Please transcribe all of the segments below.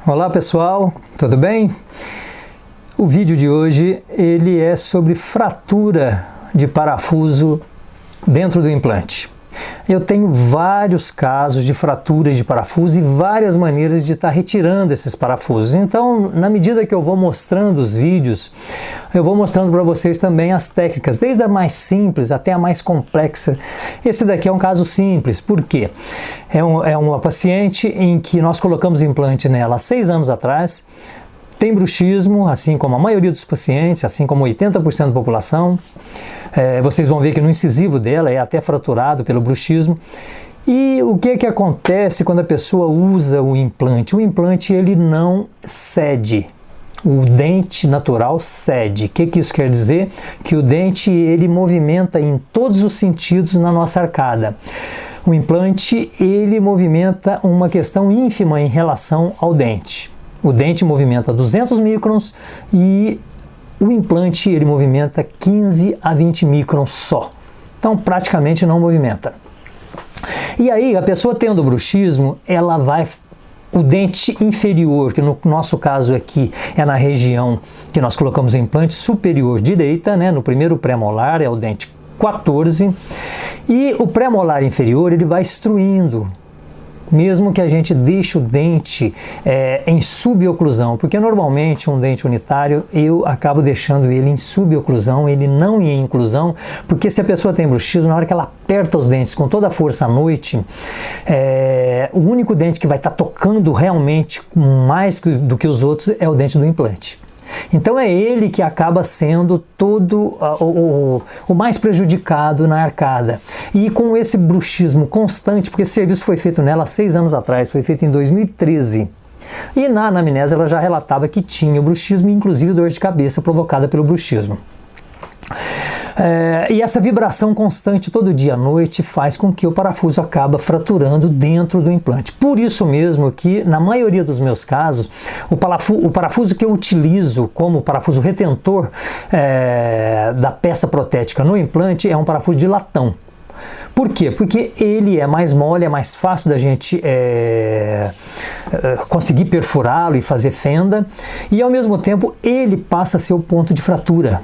Olá pessoal, tudo bem? O vídeo de hoje ele é sobre fratura de parafuso dentro do implante. Eu tenho vários casos de fraturas de parafuso e várias maneiras de estar retirando esses parafusos. Então, na medida que eu vou mostrando os vídeos, eu vou mostrando para vocês também as técnicas, desde a mais simples até a mais complexa. Esse daqui é um caso simples, por quê? É uma paciente em que nós colocamos implante nela há 6 anos atrás, tem bruxismo, assim como a maioria dos pacientes, assim como 80% da população. Vocês vão ver que no incisivo dela é até fraturado pelo bruxismo. E o que acontece quando a pessoa usa o implante? O implante ele não cede. O dente natural cede. O que isso quer dizer? Que o dente ele movimenta em todos os sentidos na nossa arcada. O implante ele movimenta uma questão ínfima em relação ao dente. O dente movimenta 200 microns e o implante ele movimenta 15 a 20 microns só. Então praticamente não movimenta. E aí a pessoa tendo bruxismo, ela vai... O dente inferior, que no nosso caso aqui é na região que nós colocamos o implante superior direita, né? No primeiro pré-molar é o dente 14. E o pré-molar inferior ele vai extruindo. Mesmo que a gente deixe o dente em suboclusão, porque normalmente um dente unitário eu acabo deixando ele em suboclusão, ele não em inclusão, porque se a pessoa tem bruxismo, na hora que ela aperta os dentes com toda a força à noite, o único dente que vai estar tocando realmente mais do que os outros é o dente do implante. Então é ele que acaba sendo todo o mais prejudicado na arcada. E com esse bruxismo constante, porque esse serviço foi feito nela há 6 anos atrás, foi feito em 2013. E na anamnese ela já relatava que tinha o bruxismo, inclusive dor de cabeça provocada pelo bruxismo. E essa vibração constante todo dia à noite faz com que o parafuso acaba fraturando dentro do implante. Por isso mesmo que, na maioria dos meus casos, o parafuso que eu utilizo como parafuso retentor da peça protética no implante é um parafuso de latão. Por quê? Porque ele é mais mole, é mais fácil da gente conseguir perfurá-lo e fazer fenda, e ao mesmo tempo ele passa a ser o ponto de fratura.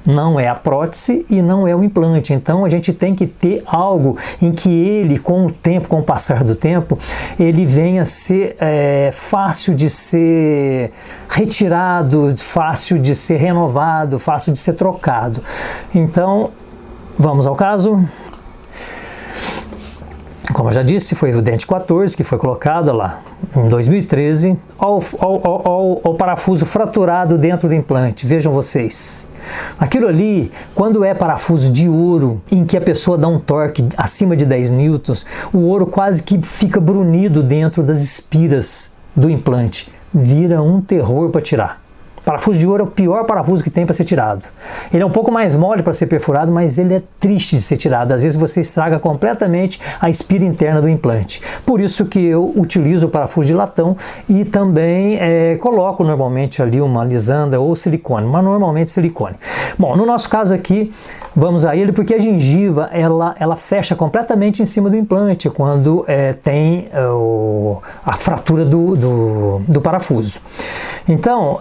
Não é a prótese e não é o implante. Então a gente tem que ter algo em que ele, com o tempo, com o passar do tempo, ele venha a ser fácil de ser retirado, fácil de ser renovado, fácil de ser trocado. Então, vamos ao caso. Como eu já disse, foi o dente 14 que foi colocado lá em 2013. Ao parafuso fraturado dentro do implante, vejam vocês. Aquilo ali, quando é parafuso de ouro, em que a pessoa dá um torque acima de 10 newtons, o ouro quase que fica brunido dentro das espiras do implante. Vira um terror para tirar. Parafuso de ouro é o pior parafuso que tem para ser tirado. Ele é um pouco mais mole para ser perfurado, mas ele é triste de ser tirado. Às vezes você estraga completamente a espira interna do implante. Por isso que eu utilizo o parafuso de latão e também coloco normalmente ali uma lisandra ou silicone, mas normalmente silicone. Bom, no nosso caso aqui, vamos a ele porque a gengiva ela fecha completamente em cima do implante quando tem a fratura do parafuso. Então,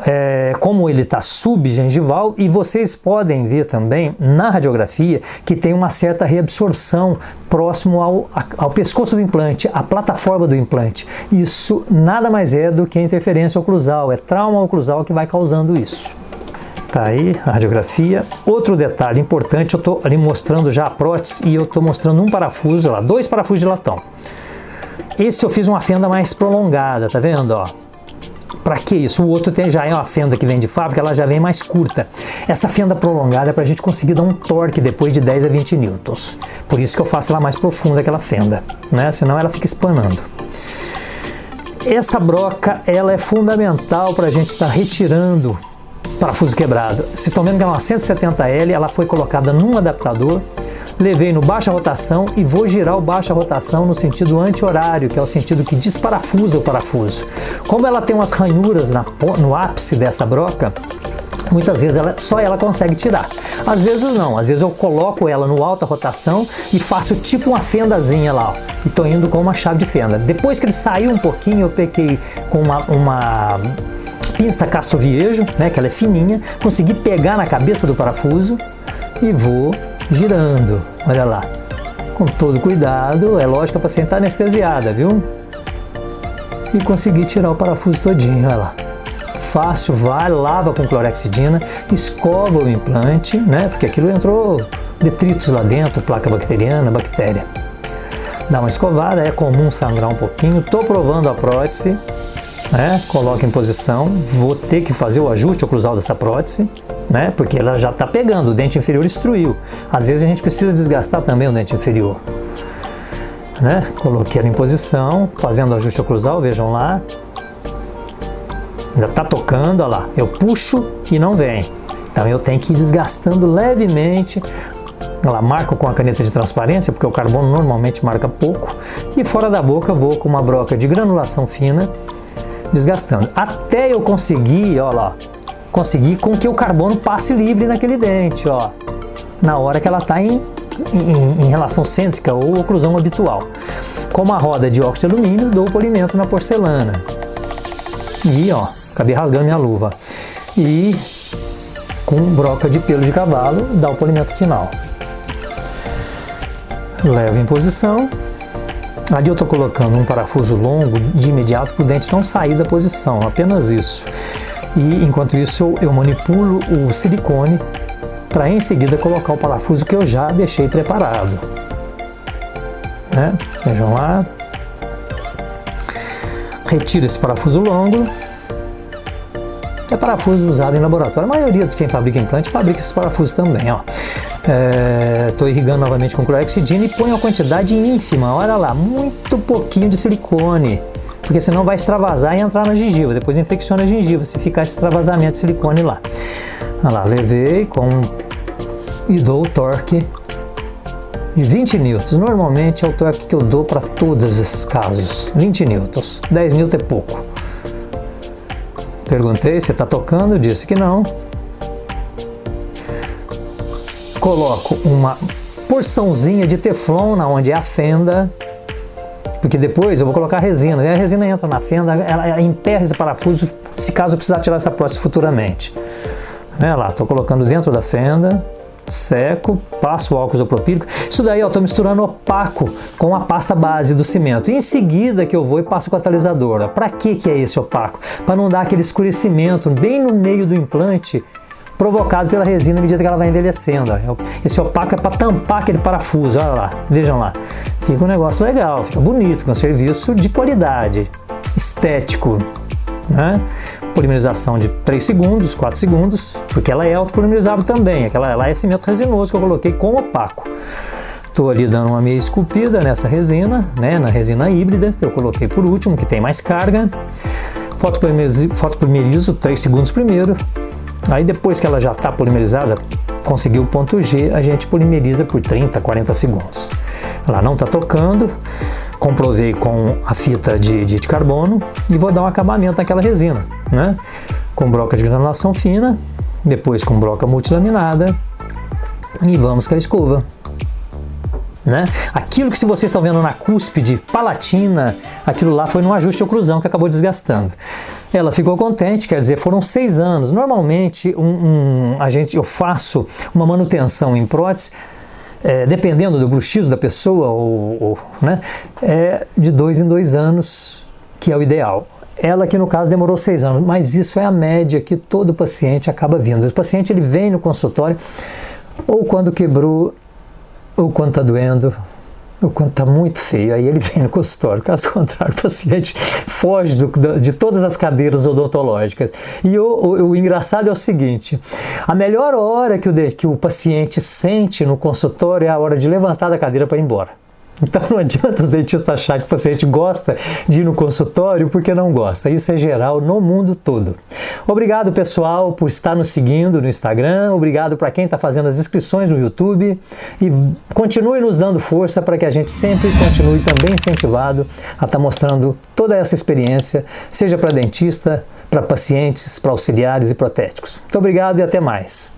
como ele está subgengival, e vocês podem ver também na radiografia que tem uma certa reabsorção próximo ao pescoço do implante, à plataforma do implante. Isso nada mais é do que interferência oclusal, é trauma oclusal que vai causando isso. Tá aí a radiografia. Outro detalhe importante, eu estou ali mostrando já a prótese e eu estou mostrando um parafuso lá, 2 parafusos de latão. Esse eu fiz uma fenda mais prolongada, tá vendo, ó? Para que isso? O outro já é uma fenda que vem de fábrica, ela já vem mais curta. Essa fenda prolongada é para a gente conseguir dar um torque depois de 10 a 20 newtons. Por isso que eu faço ela mais profunda, aquela fenda, né? Senão ela fica espanando. Essa broca, ela é fundamental para a gente estar retirando parafuso quebrado. Vocês estão vendo que é uma 170L, ela foi colocada num adaptador. Levei no baixa rotação e vou girar o baixa rotação no sentido anti-horário, que é o sentido que desparafusa o parafuso. Como ela tem umas ranhuras no ápice dessa broca, Muitas vezes só ela consegue tirar. Às vezes não, às vezes eu coloco ela no alta rotação e faço tipo uma fendazinha lá, ó, e tô indo com uma chave de fenda. Depois que ele saiu um pouquinho, eu peguei com uma pinça Castroviejo, né, que ela é fininha, consegui pegar na cabeça do parafuso e vou girando, olha lá, com todo cuidado. É lógico que a paciente está anestesiada, viu? E consegui tirar o parafuso todinho, olha lá. Fácil, vai, lava com clorexidina, escova o implante, né? Porque aquilo entrou detritos lá dentro, placa bacteriana, bactéria. Dá uma escovada, é comum sangrar um pouquinho. Estou provando a prótese, né? Coloca em posição, vou ter que fazer o ajuste oclusal dessa prótese, né? Porque ela já está pegando, o dente inferior destruiu. Às vezes a gente precisa desgastar também o dente inferior, né? Coloquei ela em posição, fazendo o ajuste oclusal, vejam lá. Ainda está tocando, olha lá, eu puxo e não vem. Então eu tenho que ir desgastando levemente. Ela marca com a caneta de transparência, porque o carbono normalmente marca pouco. E fora da boca vou com uma broca de granulação fina, desgastando. Até eu conseguir, olha lá, conseguir com que o carbono passe livre naquele dente, ó. Na hora que ela está em relação cêntrica ou oclusão habitual. Com uma roda de óxido de alumínio, dou o polimento na porcelana. E ó, acabei rasgando minha luva. E com broca de pelo de cavalo, dá o polimento final. Levo em posição. Ali eu estou colocando um parafuso longo de imediato para o dente não sair da posição, apenas isso. E enquanto isso eu manipulo o silicone para em seguida colocar o parafuso que eu já deixei preparado. Né? Vejam lá. Retiro esse parafuso longo. É parafuso usado em laboratório. A maioria de quem fabrica implante fabrica esses parafusos também. Estou irrigando novamente com clorexidina e ponho uma quantidade ínfima. Olha lá, muito pouquinho de silicone. Porque senão vai extravasar e entrar na gengiva. Depois infecciona a gengiva se ficar esse extravasamento de silicone lá. Olha lá, levei e dou o torque de 20 newtons. Normalmente é o torque que eu dou para todos esses casos. 20 newtons. 10 newtons é pouco. Perguntei se está tocando, disse que não. Coloco uma porçãozinha de teflon na onde é a fenda, porque depois eu vou colocar a resina. E a resina entra na fenda, ela emperra esse parafuso, se caso eu precisar tirar essa prótese futuramente. Olha lá, estou colocando dentro da fenda. Seco, passo o álcool isopropílico. Isso daí eu estou misturando opaco com a pasta base do cimento. E em seguida que eu vou e passo o catalisador. Para que é esse opaco? Para não dar aquele escurecimento bem no meio do implante provocado pela resina à medida que ela vai envelhecendo. Esse opaco é para tampar aquele parafuso. Olha lá, vejam lá. Fica um negócio legal, fica bonito, com um serviço de qualidade, estético, né? Polimerização de 3 segundos, 4 segundos, porque ela é autopolimerizável também. Ela é cimento resinoso que eu coloquei com opaco. Estou ali dando uma meia esculpida nessa resina, né, na resina híbrida, que eu coloquei por último, que tem mais carga. Fotopolimerizo 3 segundos primeiro. Aí depois que ela já está polimerizada, conseguiu o ponto G, a gente polimeriza por 30, 40 segundos. Ela não está tocando. Comprovei com a fita de carbono e vou dar um acabamento naquela resina, né? Com broca de granulação fina, depois com broca multilaminada e vamos com a escova, né? Aquilo que se vocês estão vendo na cúspide palatina, aquilo lá foi num ajuste de oclusão que acabou desgastando. Ela ficou contente, quer dizer, foram 6 anos. Normalmente eu faço uma manutenção em prótese, dependendo do bruxismo da pessoa, né, de 2 em 2 anos, que é o ideal. Ela aqui no caso demorou 6 anos, mas isso é a média que todo paciente acaba vindo. O paciente ele vem no consultório ou quando quebrou, ou quando está doendo, ou quando está muito feio, aí ele vem no consultório. Caso contrário, o paciente foge de todas as cadeiras odontológicas. E o engraçado é o seguinte, a melhor hora que o paciente sente no consultório é a hora de levantar da cadeira para ir embora. Então não adianta os dentistas achar que o paciente gosta de ir no consultório porque não gosta. Isso é geral no mundo todo. Obrigado, pessoal, por estar nos seguindo no Instagram. Obrigado para quem está fazendo as inscrições no YouTube. E continue nos dando força para que a gente sempre continue também incentivado a estar mostrando toda essa experiência, seja para dentista, para pacientes, para auxiliares e protéticos. Muito obrigado e até mais.